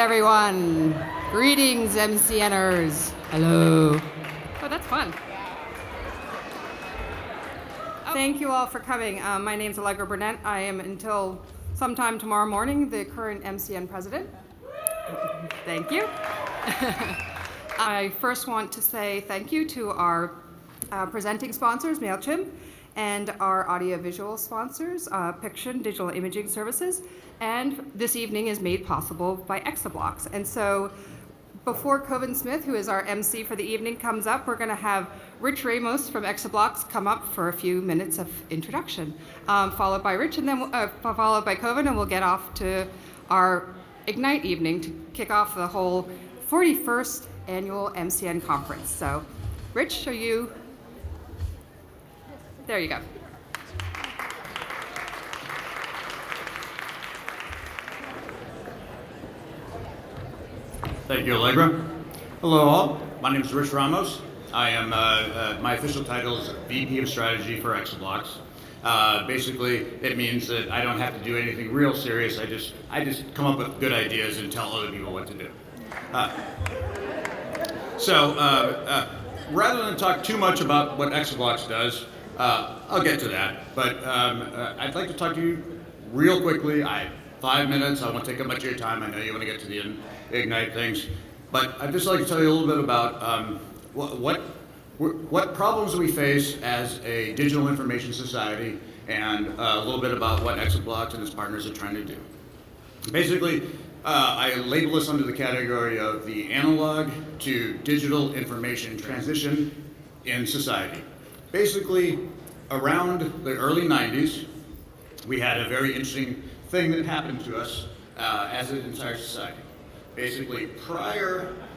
everyone. Greetings, MCNers. Hello. Oh, that's fun. Thank you all for coming. My name's Allegra Burnett. I am, until sometime tomorrow morning, the current MCN president. Thank you. I first want to say thank you to our presenting sponsors, MailChimp, and our audiovisual sponsors, Piction Digital Imaging Services, and this evening is made possible by Exablocks. And so before Coven Smith, who is our MC for the evening, comes up, we're going to have Rich Ramos from Exablocks come up for a few minutes of introduction, followed by Rich, and then followed by Coven, and we'll get off to our Ignite evening to kick off the whole 41st annual MCN conference. So, Rich, are you? There you go. Thank you, Allegra. Hello, all. My name is Rich Ramos. I am, my official title is VP of Strategy for Exablocks. Basically, it means that I don't have to do anything real serious. I just come up with good ideas and tell other people what to do. Rather than talk too much about what Exablocks does, I'll get to that. But I'd like to talk to you real quickly. 5 minutes. I won't take up much of your time. I know you want to get to the Ignite things. But I'd just like to tell you a little bit about what problems we face as a digital information society, and a little bit about what Exablocks and its partners are trying to do. Basically, I label this under the category of the analog to digital information transition in society. Basically, around the early 90s, we had a very interesting thing that happened to us as an entire society. Basically,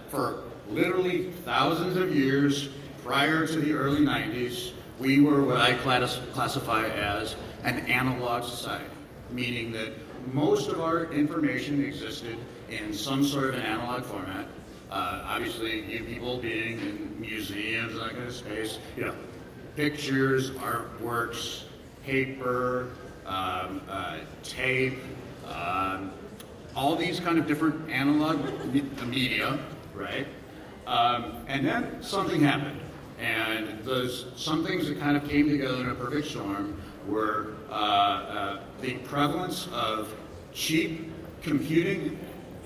for literally thousands of years, prior to the early 90s, we were what I classify as an analog society, meaning that most of our information existed in some sort of an analog format. Obviously, you people being in museums and that kind of space, pictures, artworks, paper, tape, all these kind of different analog media, right? And then something happened. And some things that kind of came together in a perfect storm were the prevalence of cheap computing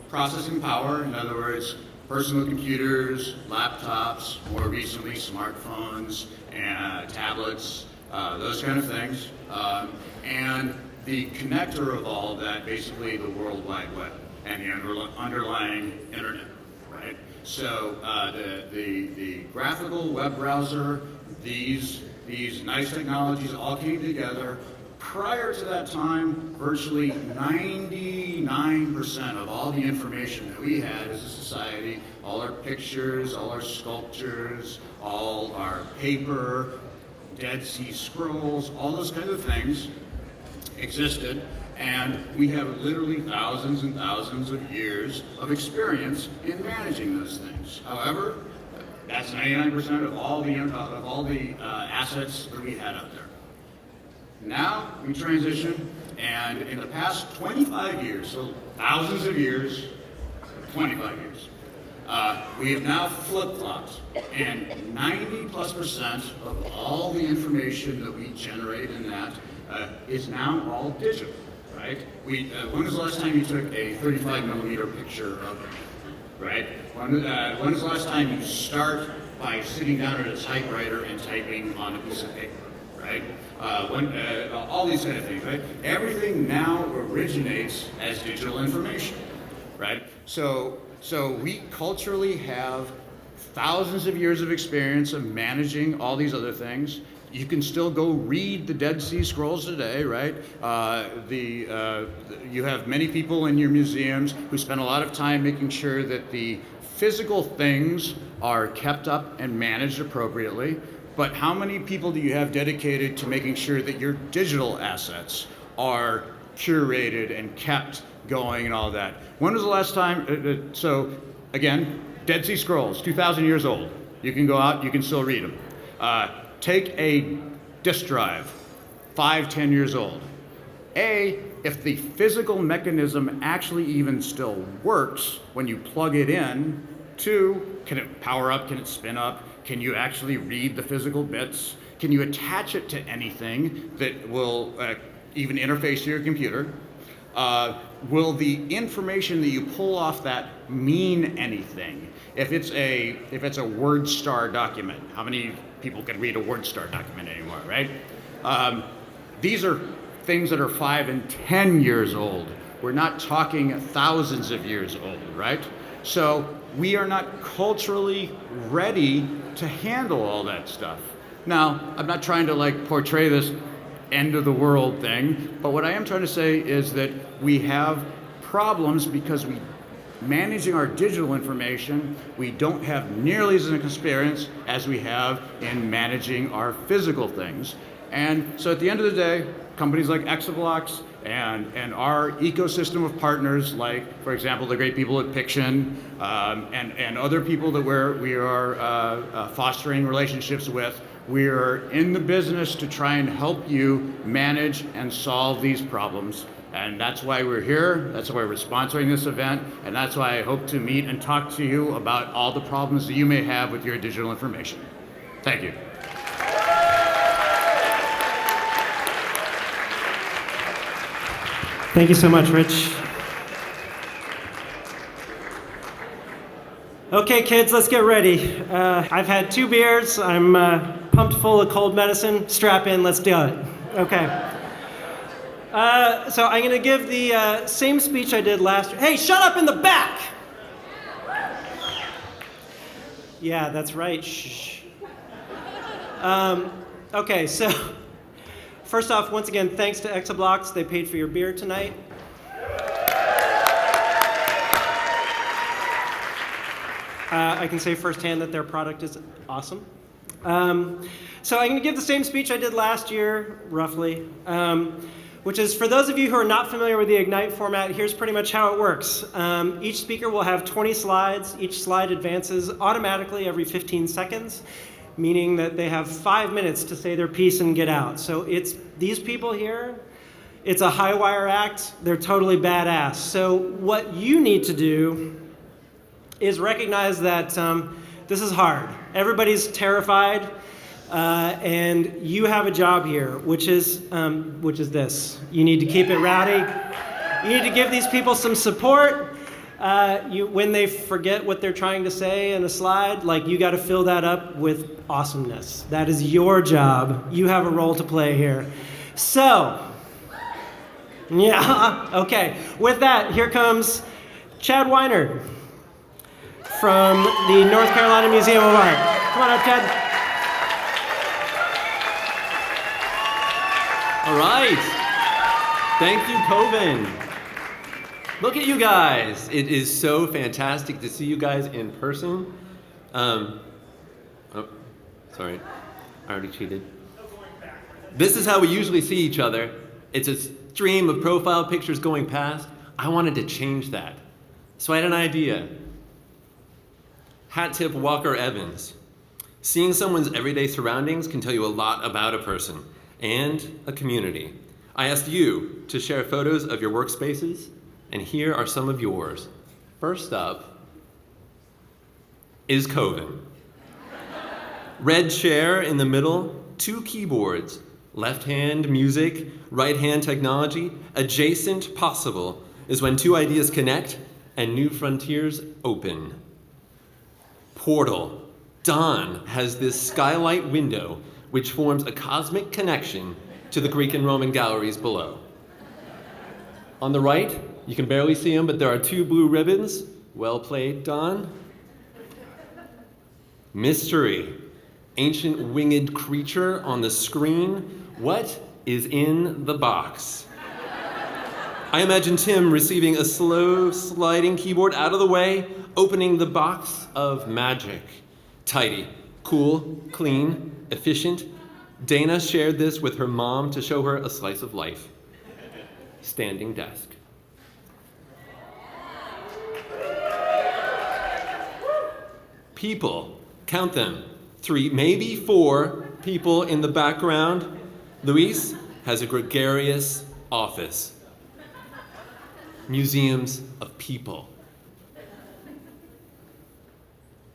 processing power, in other words, personal computers, laptops, more recently smartphones, and tablets, those kind of things. And the connector of all that, basically the World Wide Web and the underlying internet, right? So the graphical web browser, these nice technologies all came together. Prior to that time, virtually 99% of all the information that we had as a society, all our pictures, all our sculptures, all our paper, Dead Sea Scrolls, all those kinds of things existed, and we have literally thousands and thousands of years of experience in managing those things. However, that's 99% of all the assets that we had out there. Now we transition, and in the past 25 years, so thousands of years, 25 years, we have now flip-flopped, and 90+% of all the information that we generate in that is now all digital, right? When was the last time you took a 35mm picture of it, right? When was the last time you start by sitting down at a typewriter and typing on a piece of paper, right? All these kind of things, right? Everything now originates as digital information, right? So we culturally have thousands of years of experience of managing all these other things. You can still go read the Dead Sea Scrolls today, right? You have many people in your museums who spend a lot of time making sure that the physical things are kept up and managed appropriately. But how many people do you have dedicated to making sure that your digital assets are curated and kept going and all that? When was the last time? So again, Dead Sea Scrolls, 2,000 years old. You can go out, you can still read them. Take a disk drive, 5, 10 years old. if the physical mechanism actually even still works when you plug it in. 2, can it power up? Can it spin up? Can you actually read the physical bits? Can you attach it to anything that will even interface to your computer? Will the information that you pull off that mean anything? If it's a word star document, how many people can read a word star document anymore, right? These are things that are 5 and 10 years old. We're not talking thousands of years old, right? So we are not culturally ready to handle all that stuff. Now, I'm not trying to portray this end of the world thing, but what I am trying to say is that we have problems because managing our digital information, we don't have nearly as much experience as we have in managing our physical things. And so at the end of the day, companies like Exablocks and our ecosystem of partners, like, for example, the great people at Piction, and other people that we are fostering relationships with, we are in the business to try and help you manage and solve these problems. And that's why we're here, that's why we're sponsoring this event, and that's why I hope to meet and talk to you about all the problems that you may have with your digital information. Thank you. Thank you so much, Rich. Okay, kids, let's get ready. I've had 2 beers. I'm pumped full of cold medicine. Strap in, let's do it. Okay. So I'm going to give the same speech I did last year. Hey, shut up in the back! Yeah, that's right. Shh. Okay, so first off, once again, thanks to Exablocks. They paid for your beer tonight. I can say firsthand that their product is awesome. So I'm going to give the same speech I did last year, roughly, which is, for those of you who are not familiar with the Ignite format, here's pretty much how it works. Each speaker will have 20 slides. Each slide advances automatically every 15 seconds, meaning that they have 5 minutes to say their piece and get out. So it's these people here. It's a high wire act. They're totally badass. So what you need to do is recognize that this is hard. Everybody's terrified, and you have a job here, which is this. You need to keep it rowdy. You need to give these people some support. When they forget what they're trying to say in a slide, you got to fill that up with awesomeness. That is your job. You have a role to play here. So, yeah, okay. With that, here comes Chad Weinard from the North Carolina Museum of Art. Come on up, Chad. All right. Thank you, Coven. Look at you guys. It is so fantastic to see you guys in person. Oh, sorry. I already cheated. This is how we usually see each other. It's a stream of profile pictures going past. I wanted to change that. So I had an idea. Hat tip Walker Evans. Seeing someone's everyday surroundings can tell you a lot about a person and a community. I asked you to share photos of your workspaces, and here are some of yours. First up is Coven. Red chair in the middle, 2 keyboards, left hand music, right hand technology. Adjacent possible is when 2 ideas connect and new frontiers open. Portal. Don has this skylight window which forms a cosmic connection to the Greek and Roman galleries below. On the right, you can barely see them, but there are 2 blue ribbons. Well played, Don. Mystery. Ancient winged creature on the screen. What is in the box? I imagine Tim receiving a slow sliding keyboard out of the way, opening the box of magic. Tidy, cool, clean, efficient. Dana shared this with her mom to show her a slice of life. Standing desk. People, count them. 3, maybe 4 people in the background. Luis has a gregarious office. museums of people.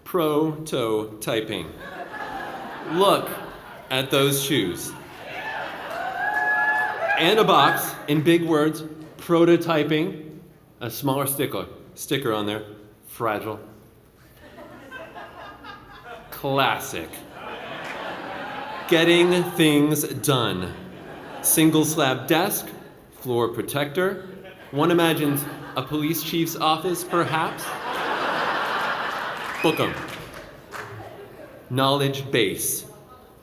Prototyping. Look at those shoes. And a box in big words, prototyping, a smaller sticker on there, fragile. Classic. Getting things done. Single slab desk, floor protector. One imagines a police chief's office, perhaps. Book 'em. Knowledge base.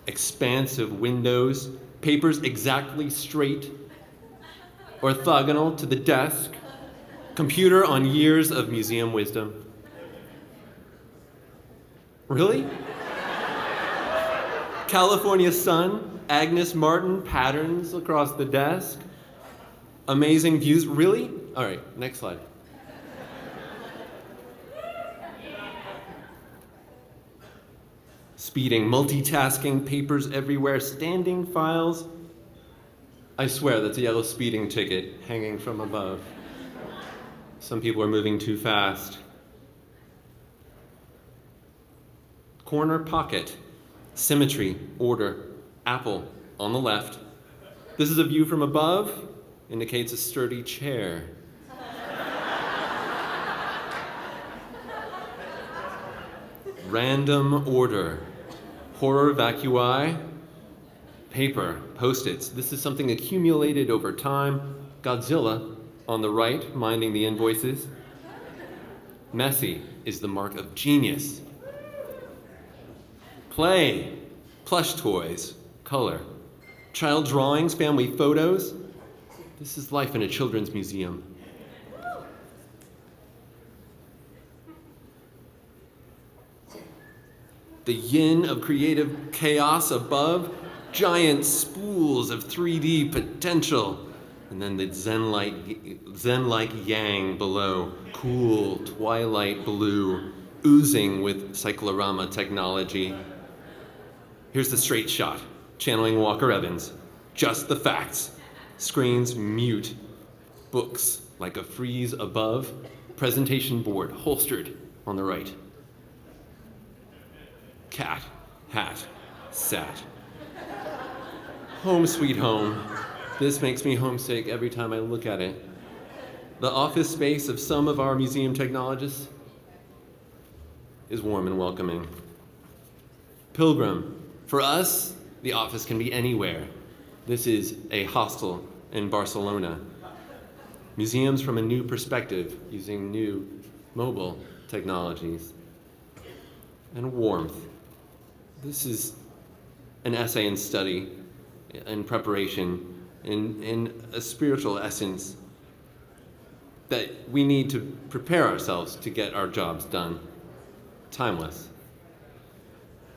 Expansive windows, papers exactly straight, orthogonal to the desk, computer on years of museum wisdom. Really? California sun, Agnes Martin patterns across the desk, amazing views. Really? All right, next slide. Speeding, multitasking, papers everywhere, standing files. I swear that's a yellow speeding ticket hanging from above. Some people are moving too fast. Corner pocket, symmetry, order, apple on the left. This is a view from above, indicates a sturdy chair. Random order. Horror vacui, paper, Post-its. This is something accumulated over time. Godzilla on the right, minding the invoices. Messy is the mark of genius. Play, plush toys, color. Child drawings, family photos. This is life in a children's museum. The yin of creative chaos above, giant spools of 3D potential, and then the zen-like yang below, cool twilight blue, oozing with cyclorama technology. Here's the straight shot, channeling Walker Evans. Just the facts. Screens mute, books like a frieze above, presentation board holstered on the right. Cat, hat, sat. Home sweet home. This makes me homesick every time I look at it. The office space of some of our museum technologists is warm and welcoming. Pilgrim. For us, the office can be anywhere. This is a hostel in Barcelona. Museums from a new perspective using new mobile technologies. And warmth. This is an essay in study, in preparation, in a spiritual essence that we need to prepare ourselves to get our jobs done. Timeless.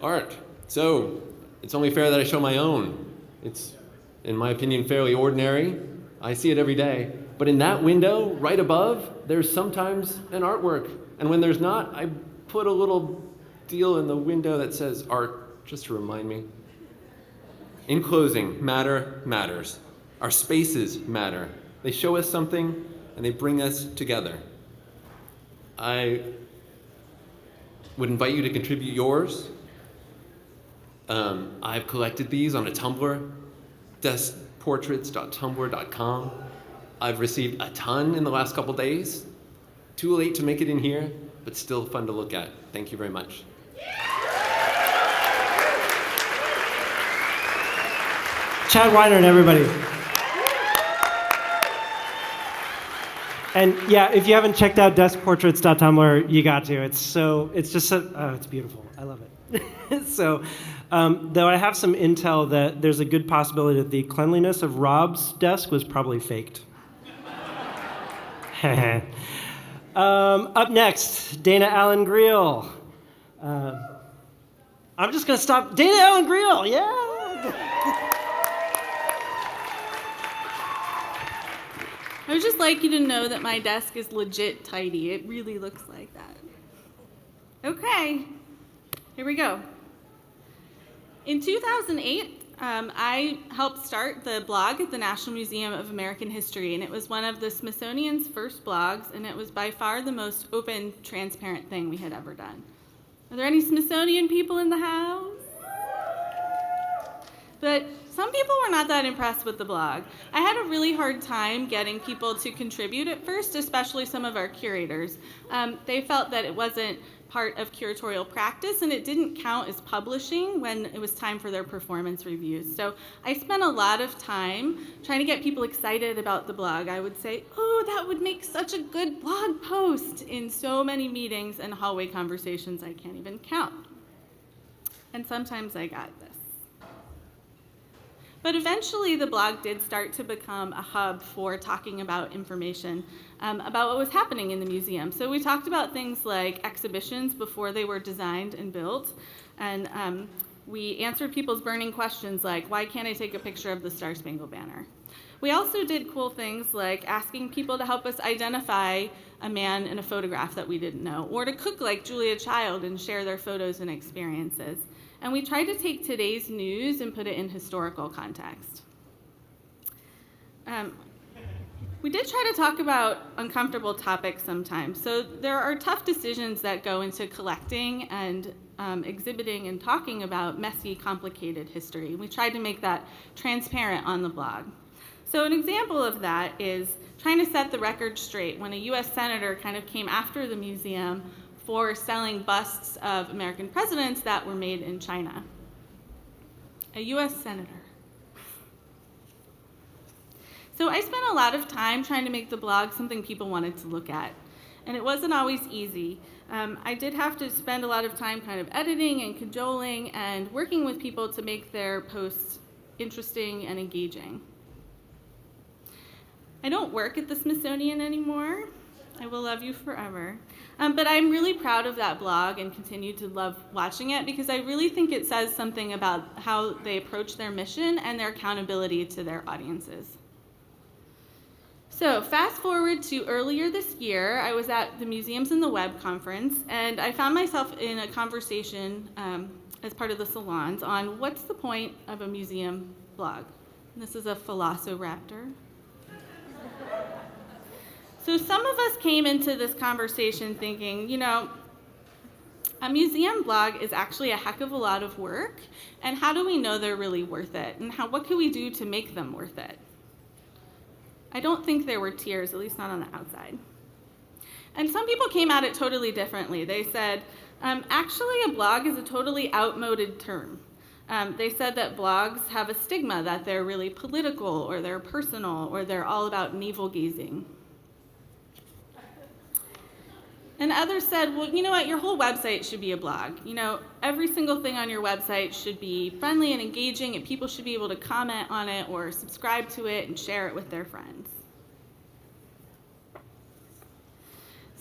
Art. So, it's only fair that I show my own. It's, in my opinion, fairly ordinary. I see it every day. But in that window, right above, there's sometimes an artwork. And when there's not, I put a little deal in the window that says art, just to remind me. In closing, matter matters. Our spaces matter. They show us something and they bring us together. I would invite you to contribute yours. I've collected these on a Tumblr, deskportraits.tumblr.com. I've received a ton in the last couple days. Too late to make it in here, but still fun to look at. Thank you very much. Chad Weinard, everybody. And yeah, if you haven't checked out deskportraits.tumblr, you got to. It's just it's beautiful. I love it. So, though I have some intel that there's a good possibility that the cleanliness of Rob's desk was probably faked. Up next, Dana Allen-Greil. I'm just going to stop. Dana Allen-Greil, yeah! I would just like you to know that my desk is legit tidy. It really looks like that. Okay, here we go. In 2008, I helped start the blog at the National Museum of American History, and it was one of the Smithsonian's first blogs, and it was by far the most open, transparent thing we had ever done. Are there any Smithsonian people in the house? But some people were not that impressed with the blog. I had a really hard time getting people to contribute at first, especially some of our curators. They felt that it wasn't part of curatorial practice, and it didn't count as publishing when it was time for their performance reviews. So I spent a lot of time trying to get people excited about the blog. I would say, oh, that would make such a good blog post, in so many meetings and hallway conversations I can't even count. And sometimes I got this. But eventually the blog did start to become a hub for talking about information about what was happening in the museum. So we talked about things like exhibitions before they were designed and built, and we answered people's burning questions like, why can't I take a picture of the Star Spangled Banner? We also did cool things like asking people to help us identify a man in a photograph that we didn't know, or to cook like Julia Child and share their photos and experiences. And we tried to take today's news and put it in historical context. We did try to talk about uncomfortable topics sometimes. So there are tough decisions that go into collecting and exhibiting and talking about messy, complicated history. We tried to make that transparent on the blog. So an example of that is trying to set the record straight when a US senator kind of came after the museum for selling busts of American presidents that were made in China. A US senator. So I spent a lot of time trying to make the blog something people wanted to look at, and it wasn't always easy. I did have to spend a lot of time kind of editing and cajoling and working with people to make their posts interesting and engaging. I don't work at the Smithsonian anymore. I will love you forever. But I'm really proud of that blog and continue to love watching it because I really think it says something about how they approach their mission and their accountability to their audiences. So fast forward to earlier this year, I was at the Museums in the Web conference, and I found myself in a conversation as part of the salons on what's the point of a museum blog. And this is a Velociraptor. So some of us came into this conversation thinking, you know, a museum blog is actually a heck of a lot of work, and how do we know they're really worth it? And what can we do to make them worth it? I don't think there were tears, at least not on the outside. And some people came at it totally differently. They said, actually a blog is a totally outmoded term. They said that blogs have a stigma, that they're really political, or they're personal, or they're all about navel-gazing. And others said, well, you know what, your whole website should be a blog. You know, every single thing on your website should be friendly and engaging, and people should be able to comment on it or subscribe to it and share it with their friends.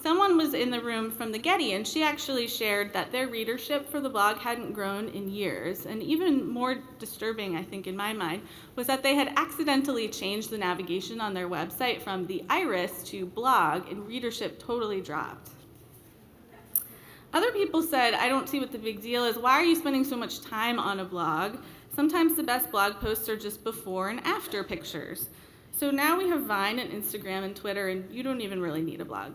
Someone was in the room from the Getty, and she actually shared that their readership for the blog hadn't grown in years. And even more disturbing, I think, in my mind, was that they had accidentally changed the navigation on their website from the iris to blog, and readership totally dropped. Other people said, I don't see what the big deal is. Why are you spending so much time on a blog? Sometimes the best blog posts are just before and after pictures. So now we have Vine and Instagram and Twitter, and you don't even really need a blog.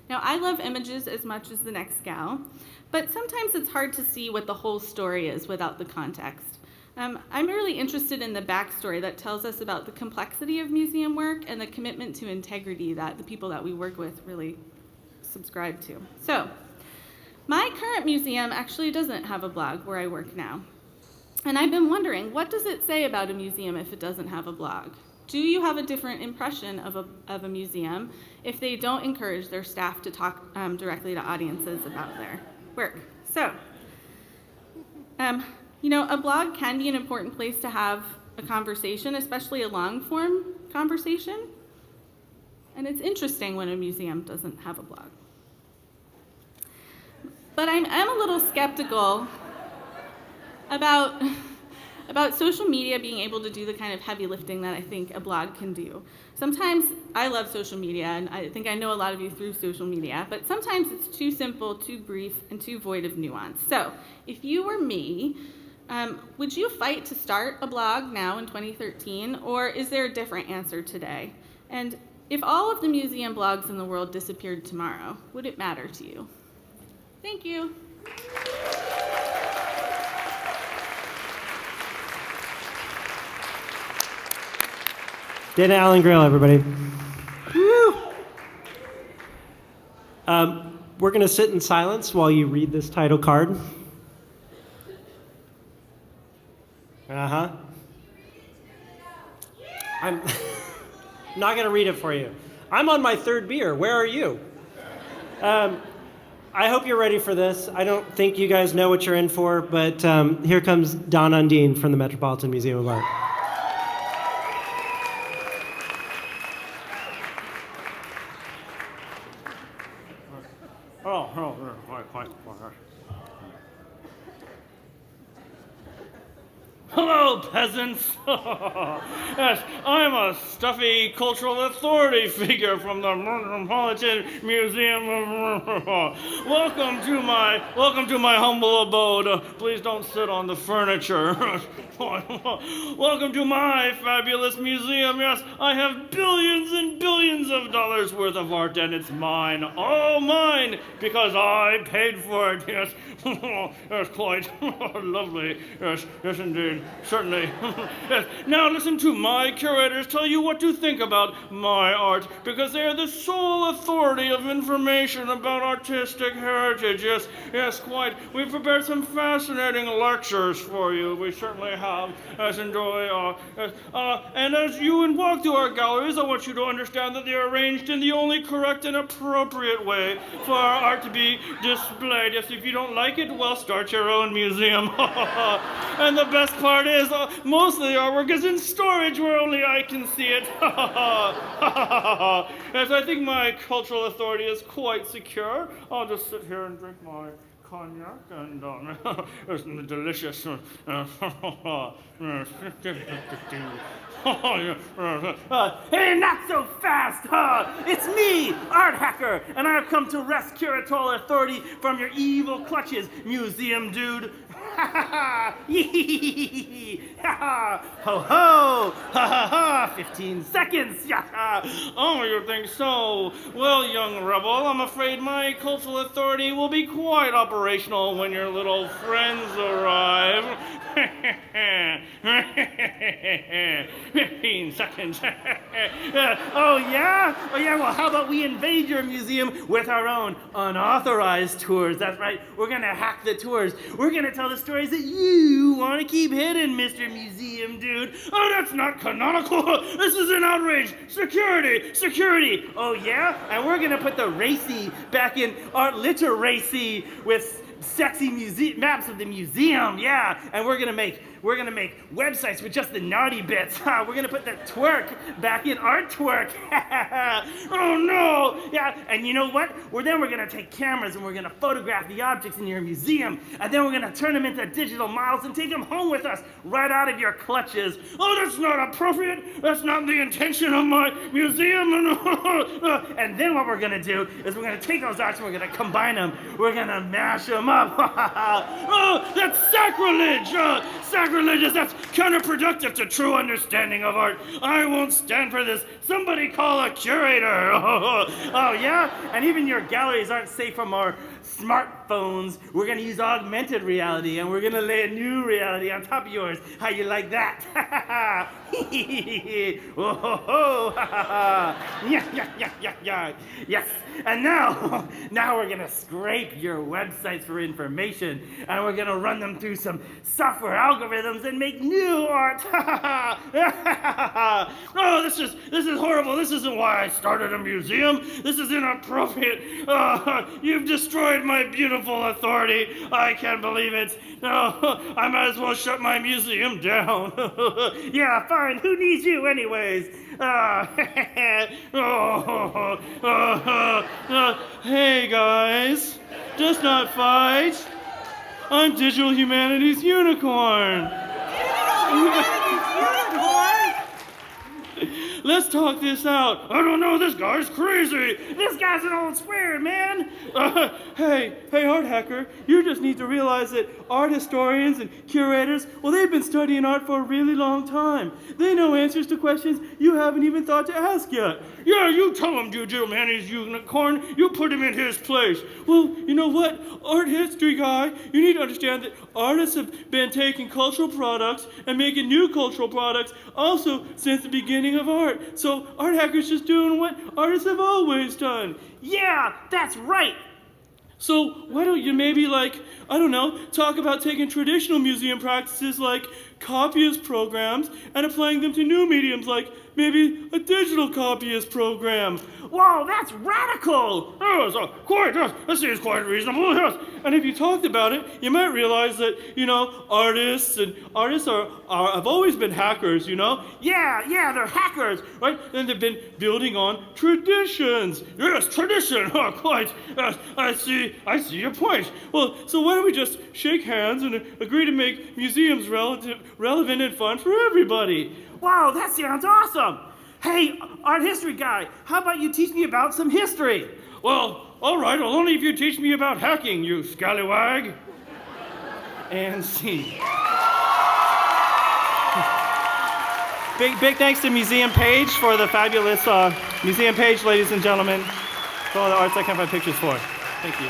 Now, I love images as much as the next gal, but sometimes it's hard to see what the whole story is without the context. I'm really interested in the backstory that tells us about the complexity of museum work and the commitment to integrity that the people that we work with really subscribe to. So, my current museum actually doesn't have a blog where I work now. And I've been wondering, what does it say about a museum if it doesn't have a blog? Do you have a different impression of a museum if they don't encourage their staff to talk directly to audiences about their work? So, you know, a blog can be an important place to have a conversation, especially a long-form conversation. And it's interesting when a museum doesn't have a blog. But I'm a little skeptical about social media being able to do the kind of heavy lifting that I think a blog can do. Sometimes I love social media, and I think I know a lot of you through social media, but sometimes it's too simple, too brief, and too void of nuance. So if you were me, Would you fight to start a blog now in 2013, or is there a different answer today? And if all of the museum blogs in the world disappeared tomorrow, would it matter to you? Thank you. Dana Allen-Greil, everybody. Woo! We're going to sit in silence while you read this title card. Uh-huh. I'm not going to read it for you. I'm on my third beer. Where are you? I hope you're ready for this. I don't think you guys know what you're in for, but here comes Don Undeen from the Metropolitan Museum of Art. Hello, peasants. Yes, I'm a stuffy cultural authority figure from the Metropolitan Museum. Welcome to my humble abode. Please don't sit on the furniture. Welcome to my fabulous museum. Yes, I have billions and billions of dollars worth of art, and it's mine, all mine, because I paid for it. Yes, yes, quite lovely. Yes, yes, indeed. Certainly. Yes. Now listen to my curators tell you what to think about my art, because they are the sole authority of information about artistic heritage. Yes, yes, quite. We've prepared some fascinating lectures for you. We certainly have. As enjoy. And as you walk through our galleries, I want you to understand that they are arranged in the only correct and appropriate way for our art to be displayed. Yes, if you don't like it, well, start your own museum. And the best part is, most of the artwork is in storage where only I can see it. Yes, I think my cultural authority is quite secure. I'll just sit here and drink my cognac and it's delicious. Hey, not so fast! It's me, Art Hacker, and I've come to wrest curatorial authority from your evil clutches, museum dude. Ha ho ho! Ha ha ha! 15 seconds! Oh, you think so? Well, young rebel, I'm afraid my cultural authority will be quite operational when your little friends arrive. 15 seconds. Oh, yeah? Oh, yeah, well, how about we invade your museum with our own unauthorized tours? That's right, we're gonna hack the tours. We're gonna tell the stories that you want to keep hidden, Mr. Museum Dude. Oh, that's not canonical. This is an outrage. Security, security. Oh, yeah? And we're gonna put the racy back in art literacy with sexy maps of the museum, yeah. And we're gonna make websites with just the naughty bits. We're gonna put the twerk back in art twerk. Oh no! Yeah, and you know what? We're gonna take cameras and we're gonna photograph the objects in your museum, and then we're gonna turn them into digital models and take them home with us, right out of your clutches. Oh, that's not appropriate. That's not the intention of my museum. And then what we're gonna do is we're gonna take those arts and we're gonna combine them. We're gonna mash them up. Oh, that's sacrilege! Sacrilegious, that's counterproductive to true understanding of art. I won't stand for this. Somebody call a curator. Oh, yeah? And even your galleries aren't safe from our smartphones. We're going to use augmented reality, and we're going to lay a new reality on top of yours. How you like that? Yeah. Yes. And now we're going to scrape your websites for information, and we're going to run them through some software algorithms and make new art. Oh, this is horrible. This isn't why I started a museum. This is inappropriate. You've destroyed my beautiful authority. I can't believe it. No, I might as well shut my museum down. Yeah, fine. Who needs you anyways? Hey guys, just not fight. I'm Digital Humanities Unicorn. let's talk this out. I don't know, this guy's crazy. This guy's an old spirit, man. Hey, art hacker, you just need to realize that art historians and curators, well, they've been studying art for a really long time. They know answers to questions you haven't even thought to ask yet. Yeah, you tell him, Juju, man, he's unicorn. You put him in his place. Well, you know what? Art history guy, you need to understand that artists have been taking cultural products and making new cultural products also since the beginning of art. So art hackers just doing what artists have always done. Yeah, that's right. So why don't you maybe talk about taking traditional museum practices like copyist programs and applying them to new mediums like maybe a digital copyist program. Whoa, that's radical! Yes, that seems quite reasonable, yes. And if you talked about it, you might realize that, artists have always been hackers, Yeah, they're hackers, right? And they've been building on traditions. Yes, tradition, quite. Yes, I see your point. Well, so why don't we just shake hands and agree to make museums relevant and fun for everybody? Wow, that sounds awesome! Hey, art history guy, how about you teach me about some history? Well, all right, well, only if you teach me about hacking, you scallywag. And scene. Big thanks to Museum Page for the fabulous Museum Page, ladies and gentlemen, for all the arts I can find pictures for. Thank you.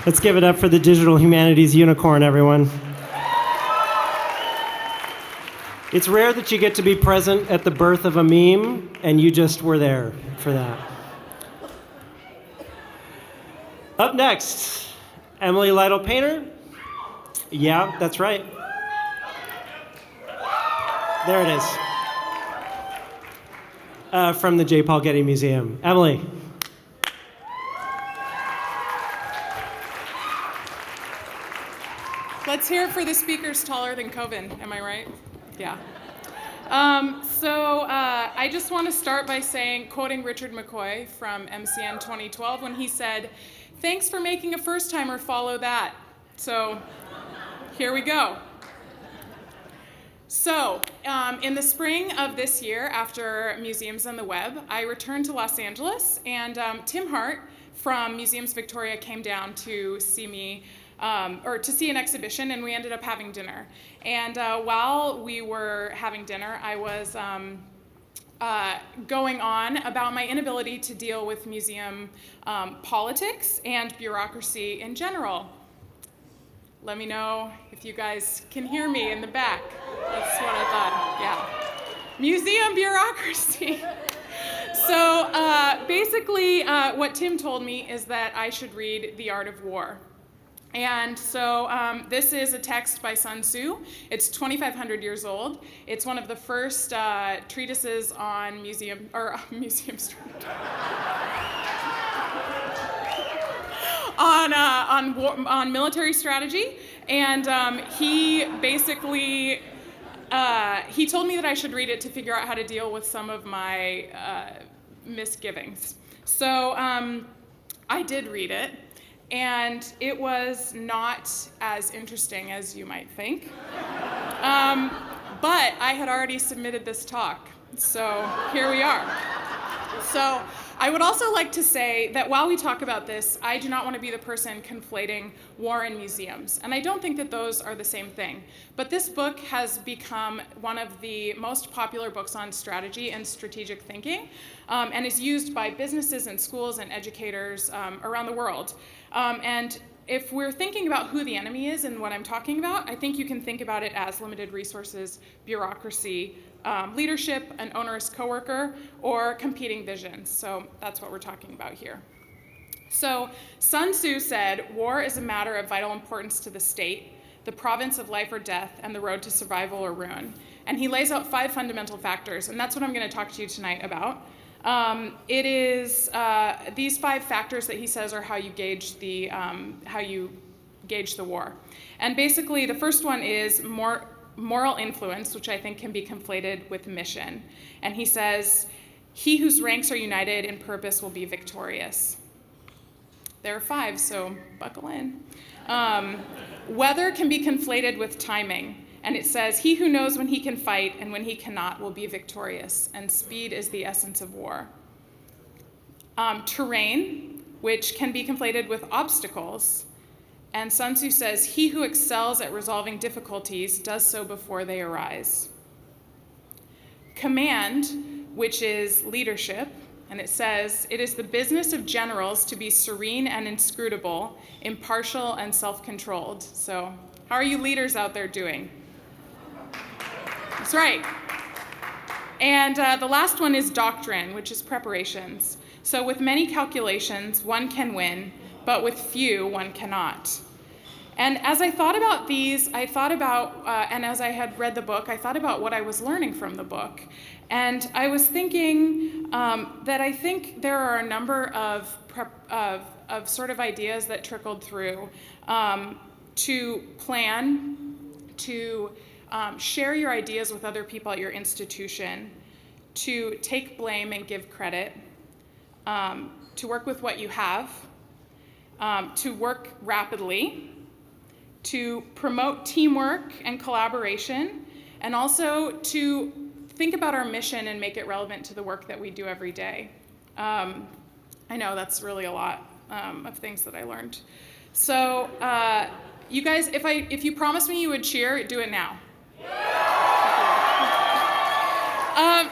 Let's give it up for the digital humanities unicorn, everyone. It's rare that you get to be present at the birth of a meme, and you just were there for that. Up next, Emily Lytle-Painter. Yeah, that's right. There it is. From the J. Paul Getty Museum. Emily. Let's hear it for the speakers taller than Coven. Am I right? Yeah. I just want to start by quoting Richard McCoy from MCN 2012 when he said, "Thanks for making a first-timer follow that." So here we go. So in the spring of this year, after Museums on the Web, I returned to Los Angeles, and Tim Hart from Museums Victoria came down to see me to see an exhibition, and we ended up having dinner. And while we were having dinner, I was going on about my inability to deal with museum politics and bureaucracy in general. Let me know if you guys can hear me in the back. That's what I thought, yeah. Museum bureaucracy. So basically, what Tim told me is that I should read The Art of War. And so this is a text by Sun Tzu. It's 2,500 years old. It's one of the first treatises on on military strategy. And he basically he told me that I should read it to figure out how to deal with some of my misgivings. So I did read it. And it was not as interesting as you might think. But I had already submitted this talk, so here we are. So I would also like to say that while we talk about this, I do not want to be the person conflating war and museums. And I don't think that those are the same thing. But this book has become one of the most popular books on strategy and strategic thinking, and is used by businesses and schools and educators around the world. And if we're thinking about who the enemy is and what I'm talking about, I think you can think about it as limited resources, bureaucracy, leadership, an onerous coworker, or competing visions. So that's what we're talking about here. So Sun Tzu said, "War is a matter of vital importance to the state, the province of life or death, and the road to survival or ruin." And he lays out 5 fundamental factors, and that's what I'm going to talk to you tonight about. It is these 5 factors that he says are how you gauge the war. And basically, the first one is moral influence, which I think can be conflated with mission. And he says, "He whose ranks are united in purpose will be victorious." There are 5, so buckle in. Weather can be conflated with timing. And it says, he who knows when he can fight and when he cannot will be victorious. And speed is the essence of war. Terrain, which can be conflated with obstacles. And Sun Tzu says, he who excels at resolving difficulties does so before they arise. Command, which is leadership, and it says, it is the business of generals to be serene and inscrutable, impartial and self-controlled. So how are you leaders out there doing? That's right. And the last one is doctrine, which is preparations. So with many calculations, one can win, but with few, one cannot. And as I thought about these, I thought about, and as I had read the book, I thought about what I was learning from the book. And I was thinking that I think there are a number of sort of ideas that trickled through to plan, to share your ideas with other people at your institution, to take blame and give credit, to work with what you have, to work rapidly, to promote teamwork and collaboration, and also to think about our mission and make it relevant to the work that we do every day. I know that's really a lot of things that I learned. So you guys, if you promised me you would cheer, do it now.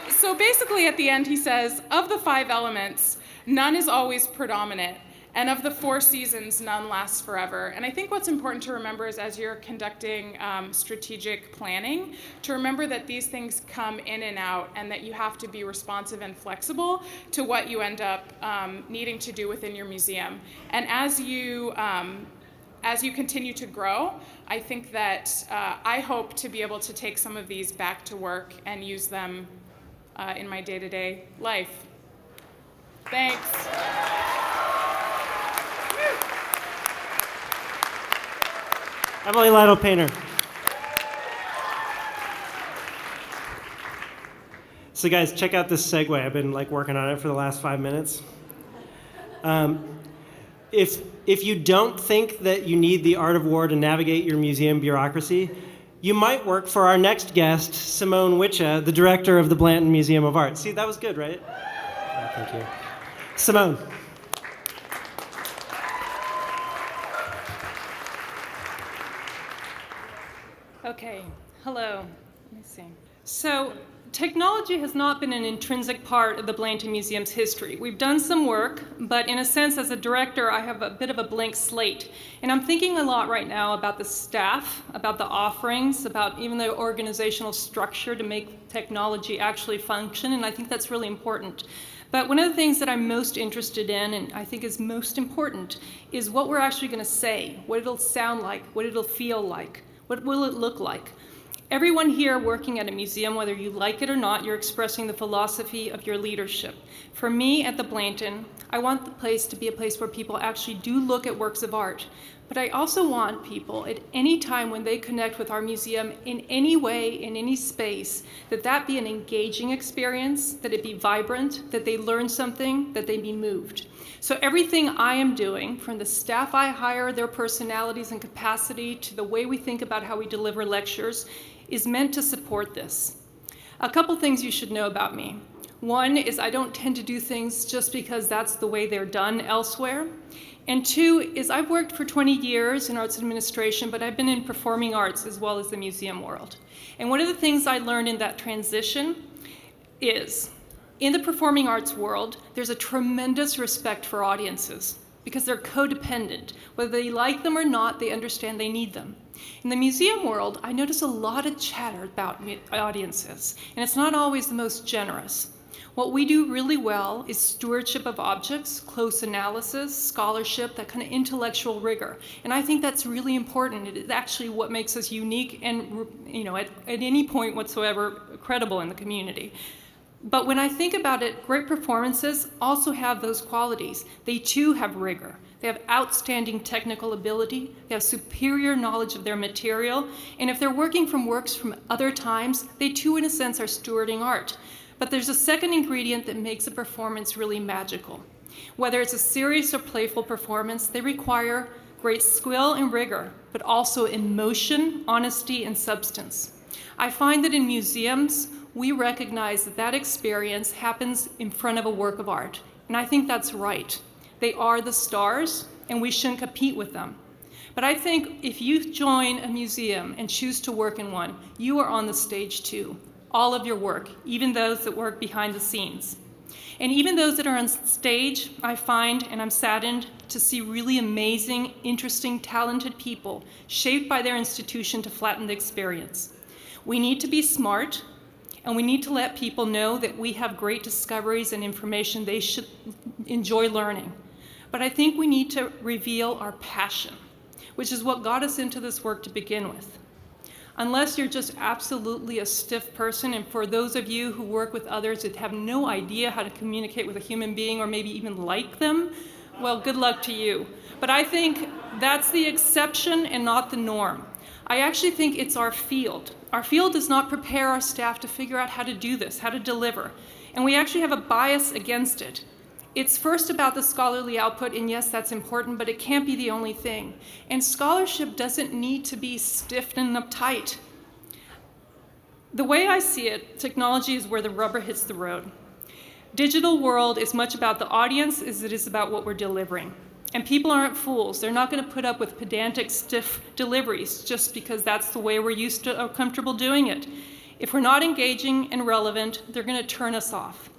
So basically at the end he says, of the 5 elements, none is always predominant, and of the 4 seasons, none lasts forever. And I think what's important to remember is as you're conducting strategic planning, to remember that these things come in and out and that you have to be responsive and flexible to what you end up needing to do within your museum. And as you continue to grow, I think that I hope to be able to take some of these back to work and use them in my day-to-day life. Thanks. Emily Lytle-Painter. So guys, check out this segue. I've been working on it for the last 5 minutes. If you don't think that you need the art of war to navigate your museum bureaucracy, you might work for our next guest, Simone Wicha, the director of the Blanton Museum of Art. See, that was good, right? Yeah, thank you. Simone. Okay, hello. Let me see. So, technology has not been an intrinsic part of the Blanton Museum's history. We've done some work, but in a sense, as a director, I have a bit of a blank slate. And I'm thinking a lot right now about the staff, about the offerings, about even the organizational structure to make technology actually function, and I think that's really important. But one of the things that I'm most interested in, and I think is most important, is what we're actually going to say, what it'll sound like, what it'll feel like, what will it look like. Everyone here working at a museum, whether you like it or not, you're expressing the philosophy of your leadership. For me at the Blanton, I want the place to be a place where people actually do look at works of art. But I also want people at any time when they connect with our museum in any way, in any space, that be an engaging experience, that it be vibrant, that they learn something, that they be moved. So everything I am doing, from the staff I hire, their personalities and capacity, to the way we think about how we deliver lectures, is meant to support this. A couple things you should know about me. One is I don't tend to do things just because that's the way they're done elsewhere. And 2 is I've worked for 20 years in arts administration, but I've been in performing arts as well as the museum world. And one of the things I learned in that transition is in the performing arts world, there's a tremendous respect for audiences because they're codependent. Whether they like them or not, they understand they need them. In the museum world, I notice a lot of chatter about audiences, and it's not always the most generous. What we do really well is stewardship of objects, close analysis, scholarship, that kind of intellectual rigor. And I think that's really important. It is actually what makes us unique and, at any point whatsoever, credible in the community. But when I think about it, great performances also have those qualities. They too have rigor. They have outstanding technical ability. They have superior knowledge of their material. And if they're working from works from other times, they too, in a sense, are stewarding art. But there's a second ingredient that makes a performance really magical. Whether it's a serious or playful performance, they require great skill and rigor, but also emotion, honesty, and substance. I find that in museums, we recognize that that experience happens in front of a work of art. And I think that's right. They are the stars, and we shouldn't compete with them. But I think if you join a museum and choose to work in one, you are on the stage too. All of your work, even those that work behind the scenes. And even those that are on stage, I find, and I'm saddened, to see really amazing, interesting, talented people shaped by their institution to flatten the experience. We need to be smart, and we need to let people know that we have great discoveries and information they should enjoy learning. But I think we need to reveal our passion, which is what got us into this work to begin with. Unless you're just absolutely a stiff person, and for those of you who work with others that have no idea how to communicate with a human being or maybe even like them, well, good luck to you. But I think that's the exception and not the norm. I actually think it's our field. Our field does not prepare our staff to figure out how to do this, how to deliver. And we actually have a bias against it. It's first about the scholarly output, and yes, that's important, but it can't be the only thing. And scholarship doesn't need to be stiff and uptight. The way I see it, technology is where the rubber hits the road. Digital world is much about the audience as it is about what we're delivering. And people aren't fools. They're not going to put up with pedantic, stiff deliveries just because that's the way we're used to or comfortable doing it. If we're not engaging and relevant, they're going to turn us off.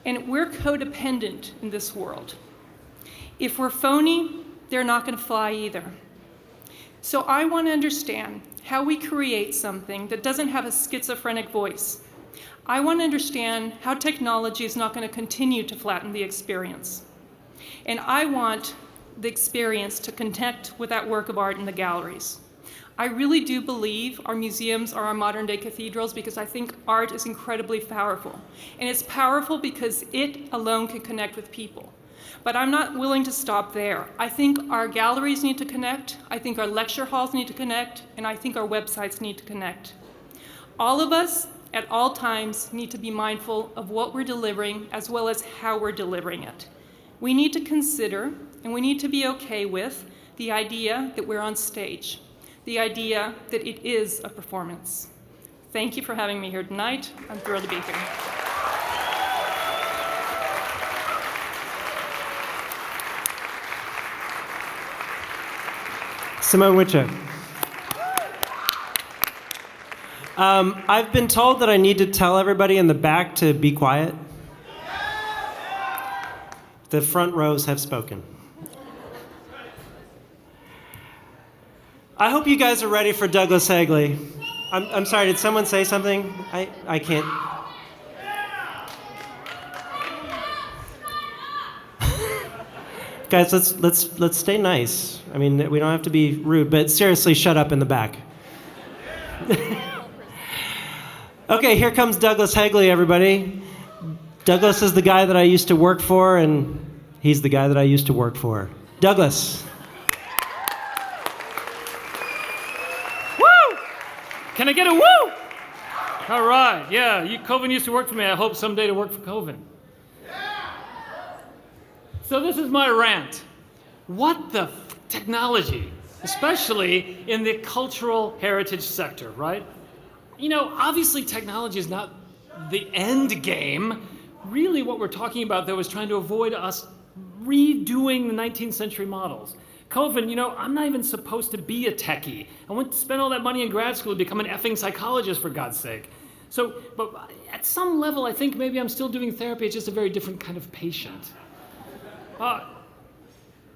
And we're codependent in this world. If we're phony, they're not going to fly either. So I want to understand how we create something that doesn't have a schizophrenic voice. I want to understand how technology is not going to continue to flatten the experience. And I want the experience to connect with that work of art in the galleries. I really do believe our museums are our modern day cathedrals because I think art is incredibly powerful. And it's powerful because it alone can connect with people. But I'm not willing to stop there. I think our galleries need to connect, I think our lecture halls need to connect, and I think our websites need to connect. All of us, at all times, need to be mindful of what we're delivering as well as how we're delivering it. We need to consider, and we need to be okay with, the idea that we're on stage. The idea that it is a performance. Thank you for having me here tonight. I'm thrilled to be here. Simone Wicha. I've been told that I need to tell everybody in the back to be quiet. The front rows have spoken. I hope you guys are ready for Douglas Hegley. I'm sorry, did someone say something? I can't. Guys, let's stay nice. I mean, we don't have to be rude, but seriously, shut up in the back. Okay, here comes Douglas Hegley, everybody. Douglas is the guy that I used to work for, and he's the guy that I used to work for. Douglas. Can I get a woo? All right, yeah, Coven used to work for me. I hope someday to work for Coven. So this is my rant. What the technology, especially in the cultural heritage sector, right? You know, obviously technology is not the end game. Really what we're talking about, though, is trying to avoid us redoing the 19th century models. Coven, you know, I'm not even supposed to be a techie. I went to spend all that money in grad school to become an effing psychologist, for God's sake. So, but at some level, I think maybe I'm still doing therapy. It's just a very different kind of patient.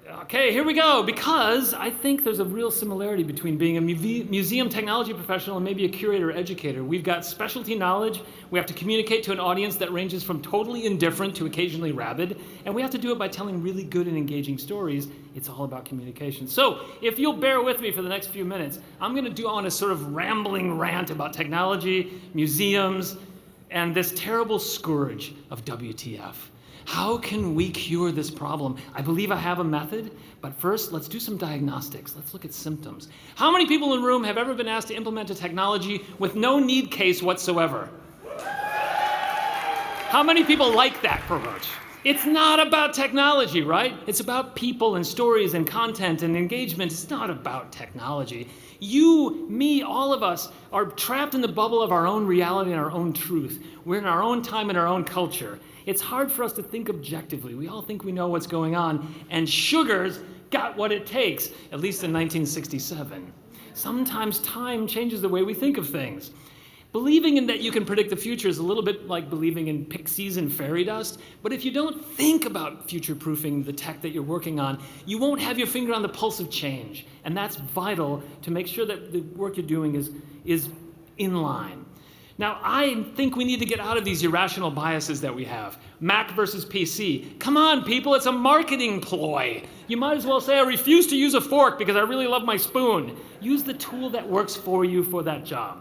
Okay, here we go. Because I think there's a real similarity between being a museum technology professional and maybe a curator or educator. We've got specialty knowledge. We have to communicate to an audience that ranges from totally indifferent to occasionally rabid. And we have to do it by telling really good and engaging stories. It's all about communication. So if you'll bear with me for the next few minutes, I'm going to do on a sort of rambling rant about technology, museums, and this terrible scourge of WTF. How can we cure this problem? I believe I have a method, but first, let's do some diagnostics. Let's look at symptoms. How many people in the room have ever been asked to implement a technology with no need case whatsoever? How many people like that approach? It's not about technology, right? It's about people and stories and content and engagement. It's not about technology. You, me, all of us are trapped in the bubble of our own reality and our own truth. We're in our own time and our own culture. It's hard for us to think objectively. We all think we know what's going on, and sugar's got what it takes, at least in 1967. Sometimes time changes the way we think of things. Believing in that you can predict the future is a little bit like believing in pixies and fairy dust, but if you don't think about future-proofing the tech that you're working on, you won't have your finger on the pulse of change, and that's vital to make sure that the work you're doing is in line. Now, I think we need to get out of these irrational biases that we have. Mac versus PC. Come on, people, it's a marketing ploy. You might as well say, I refuse to use a fork because I really love my spoon. Use the tool that works for you for that job.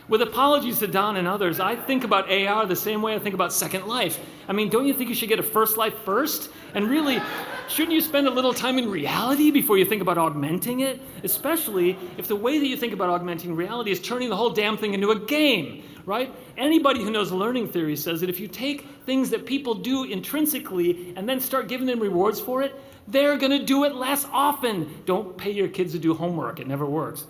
With apologies to Don and others, I think about AR the same way I think about Second Life. I mean, don't you think you should get a first life first? And really, shouldn't you spend a little time in reality before you think about augmenting it? Especially if the way that you think about augmenting reality is turning the whole damn thing into a game, right? Anybody who knows learning theory says that if you take things that people do intrinsically and then start giving them rewards for it, they're going to do it less often. Don't pay your kids to do homework. It never works.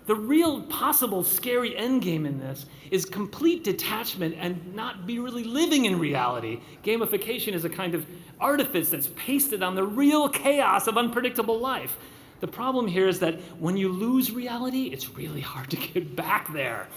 The real possible scary endgame in this is complete detachment and not be really living in reality. Gamification is a kind of artifice that's pasted on the real chaos of unpredictable life. The problem here is that when you lose reality, it's really hard to get back there.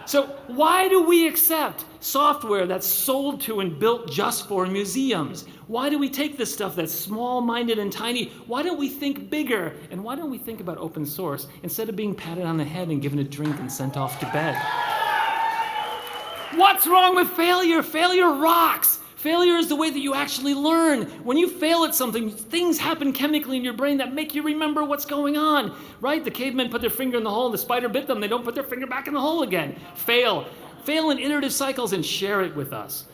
So why do we accept software that's sold to and built just for museums? Why do we take this stuff that's small-minded and tiny? Why don't we think bigger? And why don't we think about open source instead of being patted on the head and given a drink and sent off to bed? What's wrong with failure? Failure rocks. Failure is the way that you actually learn. When you fail at something, things happen chemically in your brain that make you remember what's going on, right? The cavemen put their finger in the hole and the spider bit them. They don't put their finger back in the hole again. Fail in iterative cycles and share it with us.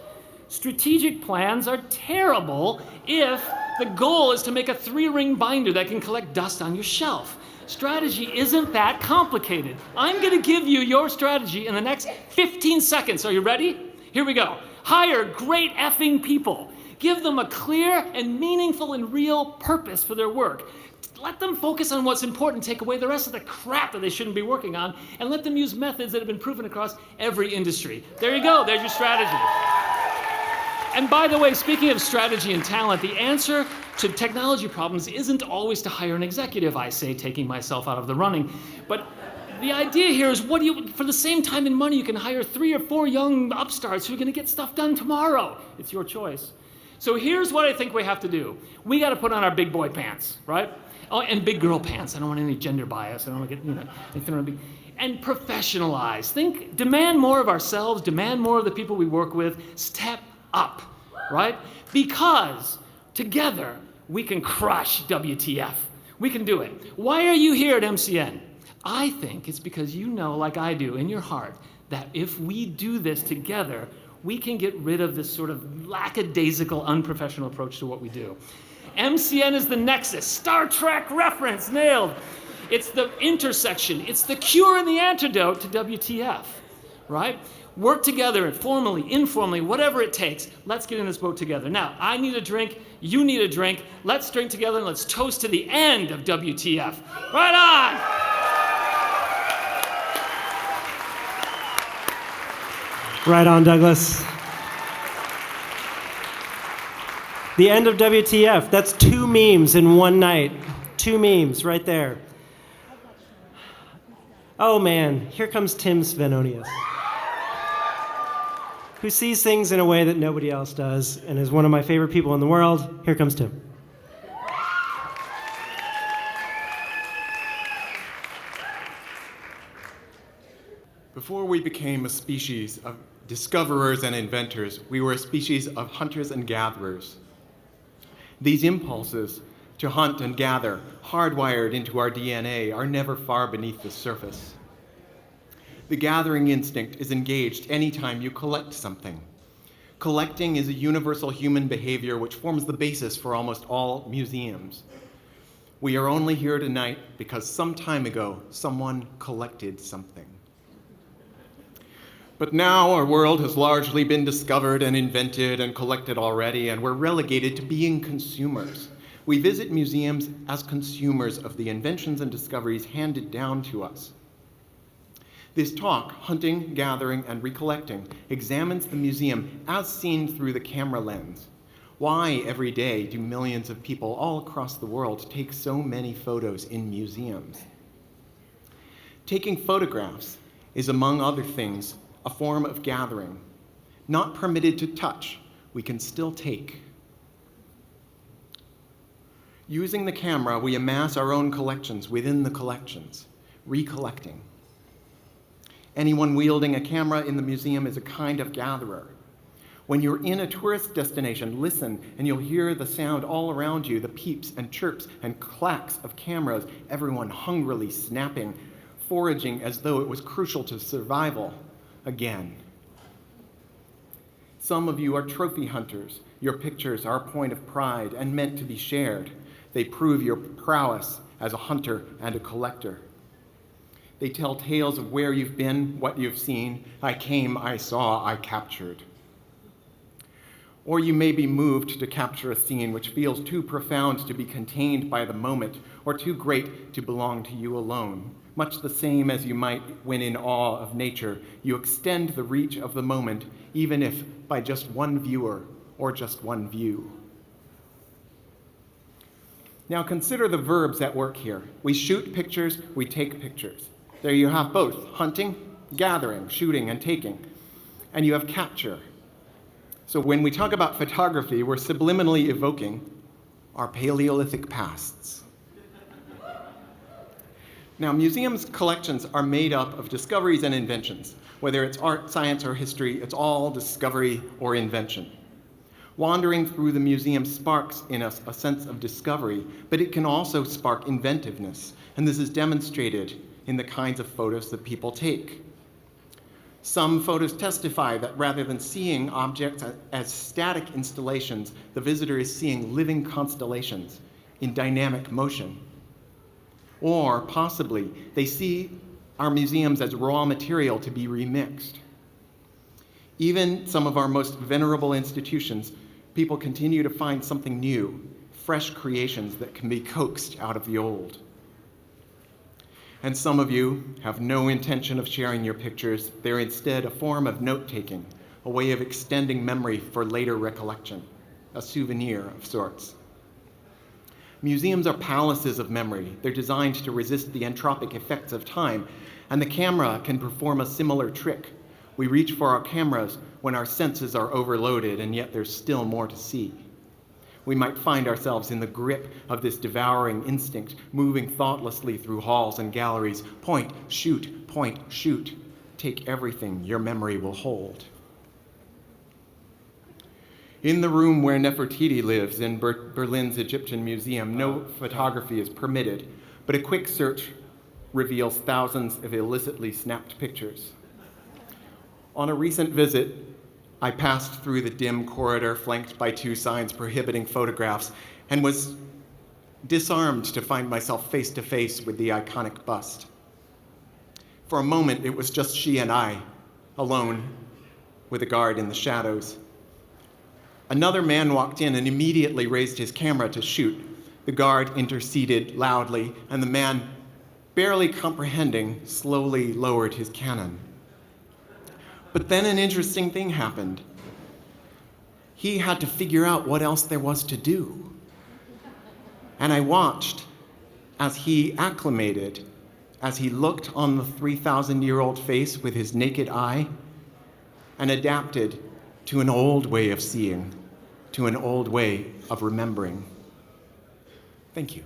Strategic plans are terrible if the goal is to make a 3-ring binder that can collect dust on your shelf. Strategy isn't that complicated. I'm going to give you your strategy in the next 15 seconds. Are you ready? Here we go. Hire great effing people. Give them a clear and meaningful and real purpose for their work. Let them focus on what's important, take away the rest of the crap that they shouldn't be working on, and let them use methods that have been proven across every industry. There you go, there's your strategy. And by the way, speaking of strategy and talent, the answer to technology problems isn't always to hire an executive, I say, taking myself out of the running. But the idea here is for the same time and money, you can hire 3 or 4 young upstarts who are going to get stuff done tomorrow. It's your choice. So here's what I think we have to do. We got to put on our big boy pants, right? Oh, and big girl pants. I don't want any gender bias. I don't want to get, anything wrong. And professionalize. Demand more of ourselves, demand more of the people we work with. Step up, right? Because together we can crush WTF. We can do it. Why are you here at MCN? I think it's because you know, like I do in your heart, that if we do this together, we can get rid of this sort of lackadaisical, unprofessional approach to what we do. MCN is the nexus. Star Trek reference, nailed. It's the intersection. It's the cure and the antidote to WTF, right? Work together, formally, informally, whatever it takes. Let's get in this boat together. Now, I need a drink. You need a drink. Let's drink together and let's toast to the end of WTF. Right on! Right on, Douglas. The end of WTF. That's 2 memes in one night. 2 memes right there. Oh man, here comes Tim Svenonius, who sees things in a way that nobody else does and is one of my favorite people in the world. Here comes Tim. Before we became a species of discoverers and inventors, we were a species of hunters and gatherers. These impulses to hunt and gather, hardwired into our DNA, are never far beneath the surface. The gathering instinct is engaged anytime you collect something. Collecting is a universal human behavior which forms the basis for almost all museums. We are only here tonight because some time ago, someone collected something. But now our world has largely been discovered and invented and collected already, and we're relegated to being consumers. We visit museums as consumers of the inventions and discoveries handed down to us. This talk, Hunting, Gathering, and Recollecting, examines the museum as seen through the camera lens. Why every day do millions of people all across the world take so many photos in museums? Taking photographs is, among other things, a form of gathering. Not permitted to touch, we can still take. Using the camera, we amass our own collections within the collections, recollecting. Anyone wielding a camera in the museum is a kind of gatherer. When you're in a tourist destination, listen and you'll hear the sound all around you, the peeps and chirps and clacks of cameras, everyone hungrily snapping, foraging as though it was crucial to survival again. Some of you are trophy hunters. Your pictures are a point of pride and meant to be shared. They prove your prowess as a hunter and a collector. They tell tales of where you've been, what you've seen. I came, I saw, I captured. Or you may be moved to capture a scene which feels too profound to be contained by the moment, or too great to belong to you alone. Much the same as you might when in awe of nature, you extend the reach of the moment, even if by just one viewer or just one view. Now consider the verbs at work here. We shoot pictures, we take pictures. There you have both, hunting, gathering, shooting, and taking. And you have capture. So when we talk about photography, we're subliminally evoking our Paleolithic pasts. Now, museums' collections are made up of discoveries and inventions. Whether it's art, science, or history, it's all discovery or invention. Wandering through the museum sparks in us a sense of discovery, but it can also spark inventiveness, and this is demonstrated in the kinds of photos that people take. Some photos testify that rather than seeing objects as static installations, the visitor is seeing living constellations in dynamic motion. Or possibly, they see our museums as raw material to be remixed. Even some of our most venerable institutions, people continue to find something new, fresh creations that can be coaxed out of the old. And some of you have no intention of sharing your pictures. They're instead a form of note-taking, a way of extending memory for later recollection, a souvenir of sorts. Museums are palaces of memory. They're designed to resist the entropic effects of time, and the camera can perform a similar trick. We reach for our cameras when our senses are overloaded, and yet there's still more to see. We might find ourselves in the grip of this devouring instinct, moving thoughtlessly through halls and galleries. Point, shoot, take everything your memory will hold. In the room where Nefertiti lives in Berlin's Egyptian Museum, no photography is permitted, but a quick search reveals thousands of illicitly snapped pictures. On a recent visit, I passed through the dim corridor flanked by 2 signs prohibiting photographs and was disarmed to find myself face to face with the iconic bust. For a moment, it was just she and I, alone, with a guard in the shadows. Another man walked in and immediately raised his camera to shoot. The guard interceded loudly, and the man, barely comprehending, slowly lowered his cannon. But then an interesting thing happened. He had to figure out what else there was to do. And I watched as he acclimated, as he looked on the 3,000-year-old face with his naked eye and adapted to an old way of seeing, to an old way of remembering. Thank you.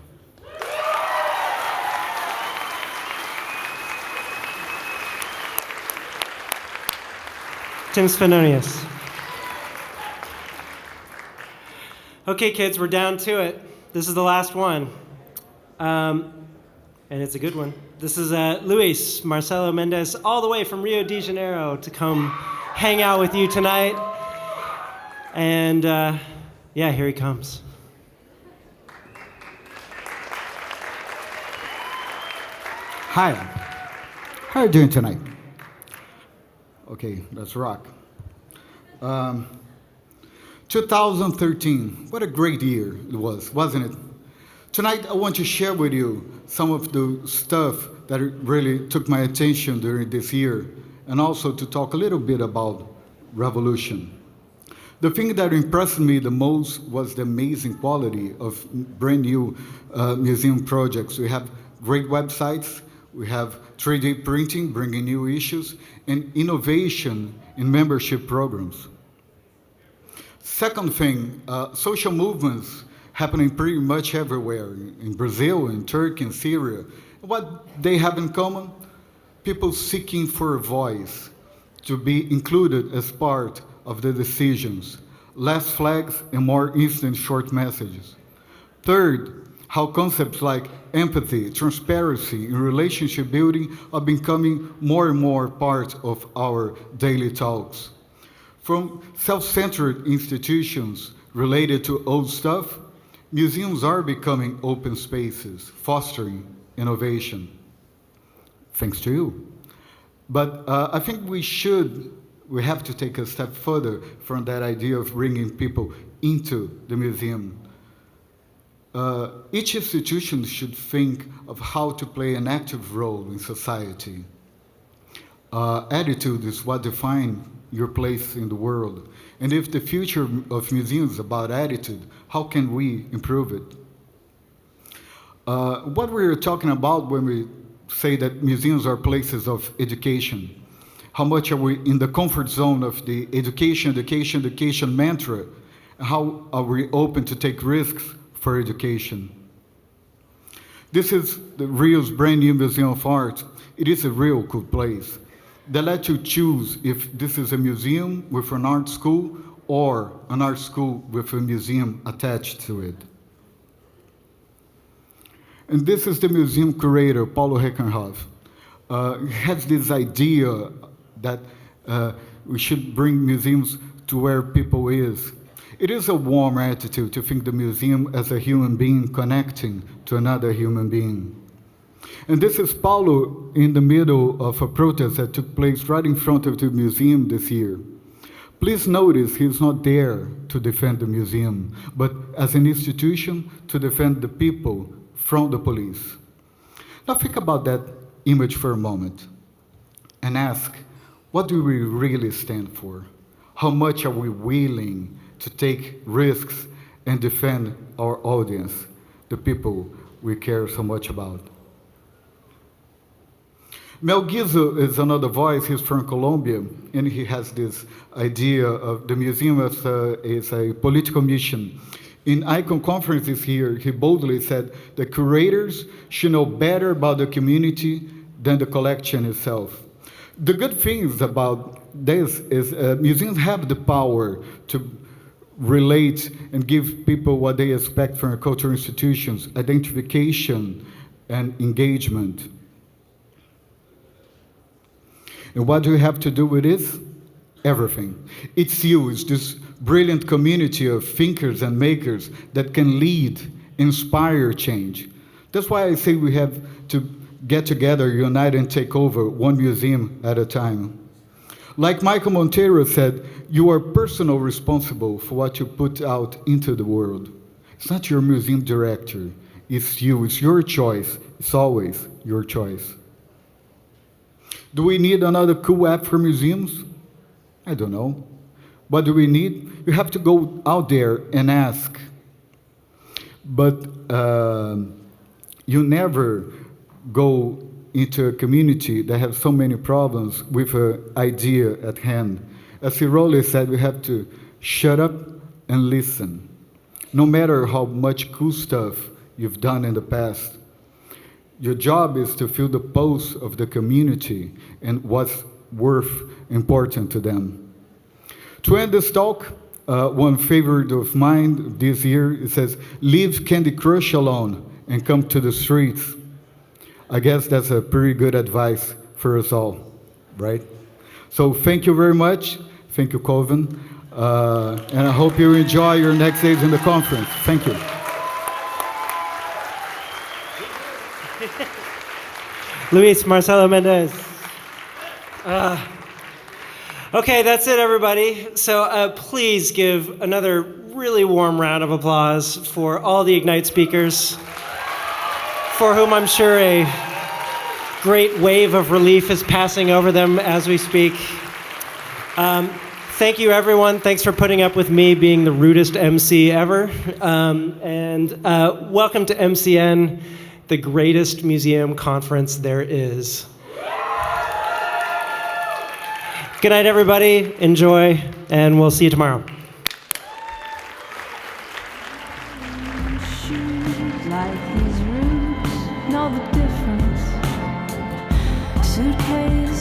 Tim Svenonius. Okay, kids, we're down to it. This is the last one. And it's a good one. This is Luis Marcelo Mendes, all the way from Rio de Janeiro to come hang out with you tonight. And yeah, here he comes. Hi. How are you doing tonight? Okay, let's rock. 2013, what a great year it was, wasn't it? Tonight, I want to share with you some of the stuff that really took my attention during this year, and also to talk a little bit about revolution. The thing that impressed me the most was the amazing quality of brand new museum projects. We have great websites, we have 3D printing, bringing new issues, and innovation in membership programs. Second thing, social movements happening pretty much everywhere, in Brazil, in Turkey, in Syria. What they have in common? People seeking for a voice, to be included as part of the decisions. Less flags and more instant short messages. Third, how concepts like empathy, transparency, and relationship building are becoming more and more part of our daily talks. From self-centered institutions related to old stuff, museums are becoming open spaces, fostering innovation. Thanks to you. But I think we have to take a step further from that idea of bringing people into the museum. Each institution should think of how to play an active role in society. Attitude is what defines your place in the world. And if the future of museums is about attitude, how can we improve it? What we're talking about when we say that museums are places of education, how much are we in the comfort zone of the education mantra? How are we open to take risks for education? This is the Rio's brand new Museum of Art. It is a real cool place. They let you choose if this is a museum with an art school or an art school with a museum attached to it. And this is the museum curator, Paulo Reckenhoff. He has this idea that we should bring museums to where people is. It is a warm attitude to think the museum as a human being connecting to another human being. And this is Paulo in the middle of a protest that took place right in front of the museum this year. Please notice he's not there to defend the museum, but as an institution to defend the people from the police. Now think about that image for a moment and ask, what do we really stand for? How much are we willing to take risks and defend our audience, the people we care so much about? Mel Gizzo is another voice. He's from Colombia, and he has this idea of the museum as a political mission. In Icon Conference this year, he boldly said that curators should know better about the community than the collection itself. The good things about this is museums have the power to relate and give people what they expect from cultural institutions, identification and engagement. And what do we have to do with this? Everything. It's you, it's this brilliant community of thinkers and makers that can lead, inspire change. That's why I say we have to get together, unite, and take over one museum at a time. Like Michael Montero said, you are personally responsible for what you put out into the world. It's not your museum director, it's you, it's your choice, it's always your choice. Do we need another cool app for museums? I don't know. What do we need? You have to go out there and ask. But you never go into a community that has so many problems with an idea at hand. As Ciroli said, we have to shut up and listen. No matter how much cool stuff you've done in the past, your job is to feel the pulse of the community and what's important to them. To end this talk, one favorite of mine this year, it says, leave Candy Crush alone and come to the streets. I guess that's a pretty good advice for us all, right? So thank you very much. Thank you, Colvin. And I hope you enjoy your next days in the conference. Thank you. Luis, Marcelo, Mendes. Okay, that's it, everybody. So please give another really warm round of applause for all the Ignite speakers, for whom I'm sure a great wave of relief is passing over them as we speak. Thank you, everyone. Thanks for putting up with me being the rudest MC ever. And welcome to MCN, the greatest museum conference there is. Good night, everybody. Enjoy, and we'll see you tomorrow. Like his roots, know the difference. Suitcase